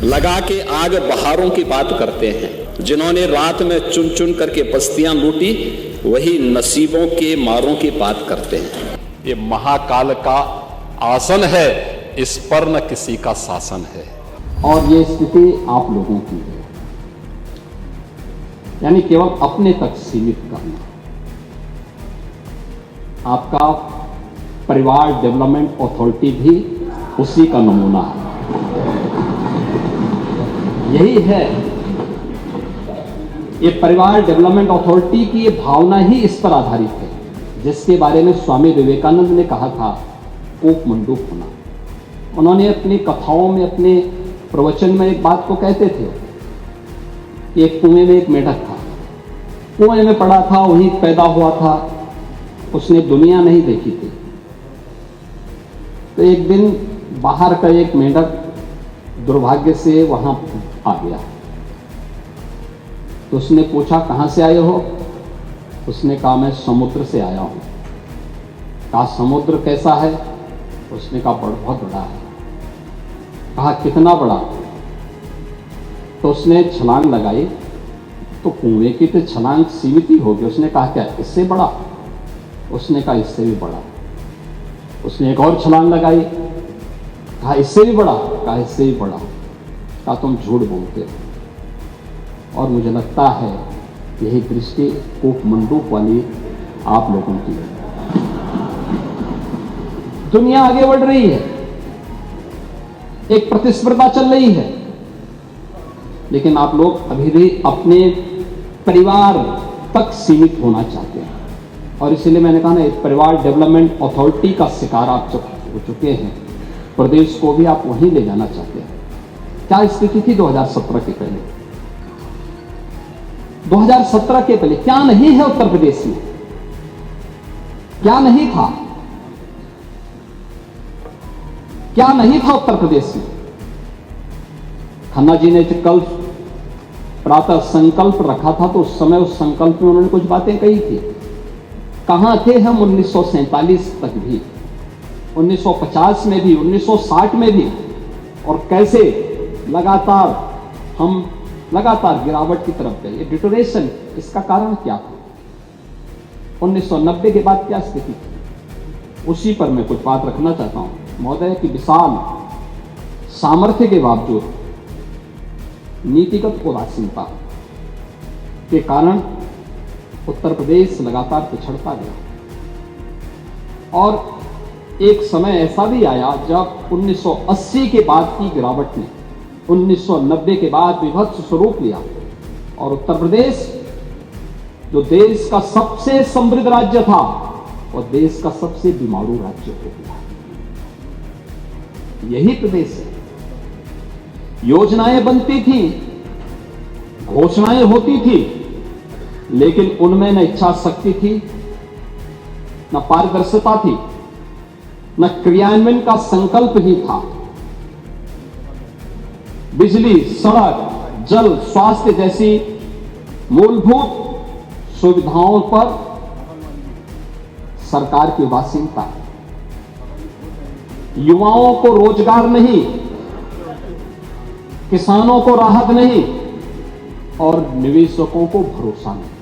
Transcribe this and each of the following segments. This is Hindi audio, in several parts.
लगा के आग बहारों की बात करते हैं। जिन्होंने रात में चुन चुन करके बस्तियां लूटी, वही नसीबों के मारों की बात करते हैं। ये महाकाल का आसन है, इस पर न किसी का शासन है। और ये स्थिति आप लोगों की है, यानी केवल अपने तक सीमित करना। आपका परिवार डेवलपमेंट अथॉरिटी भी उसी का नमूना है। यही है, ये परिवार डेवलपमेंट अथॉरिटी की ये भावना ही इस पर आधारित है, जिसके बारे में स्वामी विवेकानंद ने कहा था कोप मंडूक होना। उन्होंने अपनी कथाओं में, अपने प्रवचन में एक बात को कहते थे कि एक कुएं में एक मेढक था, कुएं में पड़ा था, वहीं पैदा हुआ था, उसने दुनिया नहीं देखी थी। तो एक दिन बाहर का एक मेढक दुर्भाग्य से वहां आ गया। तो उसने पूछा कहां से आए हो? उसने कहा मैं समुद्र से आया हूं। कहा समुद्र कैसा है? उसने कहा बहुत बड़ा है। कहा कितना बड़ा? तो उसने छलांग लगाई, तो कुएं की तो छलांग सीमित ही होगी। उसने कहा क्या इससे बड़ा? उसने कहा इससे भी बड़ा। उसने एक और छलांग लगाई, कहा इससे भी बड़ा? कहा इससे भी बड़ा। कहा तुम झूठ बोलते हो। और मुझे लगता है यही दृष्टि कोप मंडूक वाली आप लोगों की है। दुनिया आगे बढ़ रही है, एक प्रतिस्पर्धा चल रही है, लेकिन आप लोग अभी भी अपने परिवार तक सीमित होना चाहते हैं। और इसलिए मैंने कहा ना, एक परिवार डेवलपमेंट अथॉरिटी का शिकार आप हो चुके हैं। प्रदेश को भी आप वहीं ले जाना चाहते हैं। क्या स्थिति थी 2017 के पहले? 2017 के पहले क्या नहीं है उत्तर प्रदेश में? क्या नहीं था? क्या नहीं था उत्तर प्रदेश में? खन्ना जी ने कल प्रातः संकल्प रखा था, तो उस समय उस संकल्प में उन्होंने कुछ बातें कही थी। कहां थे हम 1947 तक भी, 1950 में भी, 1960 में भी, और कैसे हम लगातार गिरावट की तरफ गए। ये डिटोरेशन, इसका कारण क्या था? 1990 के बाद क्या स्थिति थी? उसी पर मैं कुछ बात रखना चाहता हूं महोदय कि विशाल सामर्थ्य के बावजूद नीतिगत उदासीनता के कारण उत्तर प्रदेश लगातार पिछड़ता गया। और एक समय ऐसा भी आया जब 1980 के बाद की गिरावट ने 1990 के बाद विभत्स स्वरूप लिया, और उत्तर प्रदेश जो देश का सबसे समृद्ध राज्य था, और देश का सबसे बीमारू राज्य हो गया। यही प्रदेश है। योजनाएं बनती थी, घोषणाएं होती थी, लेकिन उनमें न इच्छा शक्ति थी, न पारदर्शिता थी, न क्रियान्वयन का संकल्प ही था। बिजली, सड़क, जल, स्वास्थ्य जैसी मूलभूत सुविधाओं पर सरकार की उदासीनता, युवाओं को रोजगार नहीं, किसानों को राहत नहीं, और निवेशकों को भरोसा नहीं।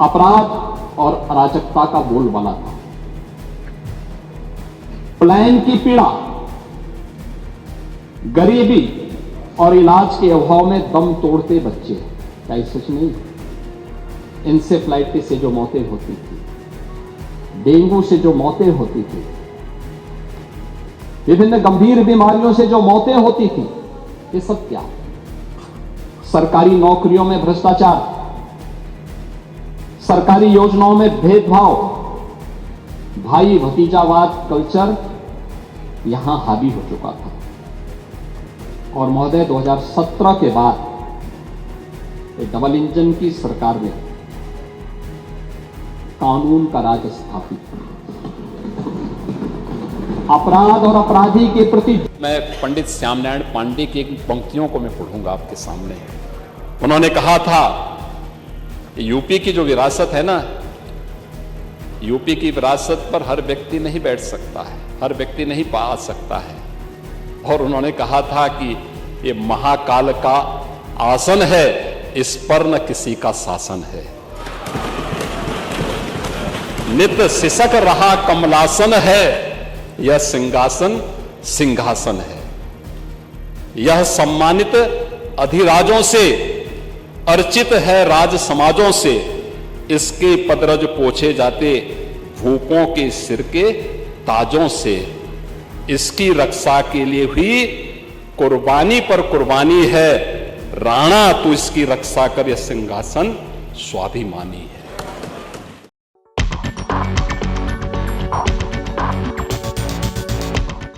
अपराध और अराजकता का बोलबाला था। प्लान की पीड़ा, गरीबी और इलाज के अभाव में दम तोड़ते बच्चे, क्या ये सच नहीं? इंसेफ्लाइटिस से जो मौतें होती थी, डेंगू से जो मौतें होती थी, विभिन्न गंभीर बीमारियों से जो मौतें होती थी, ये सब क्या? सरकारी नौकरियों में भ्रष्टाचार, सरकारी योजनाओं में भेदभाव, भाई भतीजावाद कल्चर यहां हावी हो चुका था। और महोदय 2017 के बाद डबल इंजन की सरकार ने कानून का राज स्थापित किया। अपराध और अपराधी के प्रति, मैं पंडित श्यामनारायण पांडे की एक पंक्तियों को मैं पढ़ूंगा आपके सामने। उन्होंने कहा था, यूपी की जो विरासत है ना, यूपी की विरासत पर हर व्यक्ति नहीं बैठ सकता है, हर व्यक्ति नहीं पा सकता है। और उन्होंने कहा था कि ये महाकाल का आसन है, इस पर न किसी का शासन है। नित सिसक रहा कमलासन है, यह सिंहासन सिंहासन है। यह सम्मानित अधिराजों से अर्चित है राज समाजों से, इसके पदरज पोछे जाते भूपों के सिर के ताजों से। इसकी रक्षा के लिए हुई कुर्बानी पर कुर्बानी है, राणा तू इसकी रक्षा कर, यह सिंहासन स्वाभिमानी है।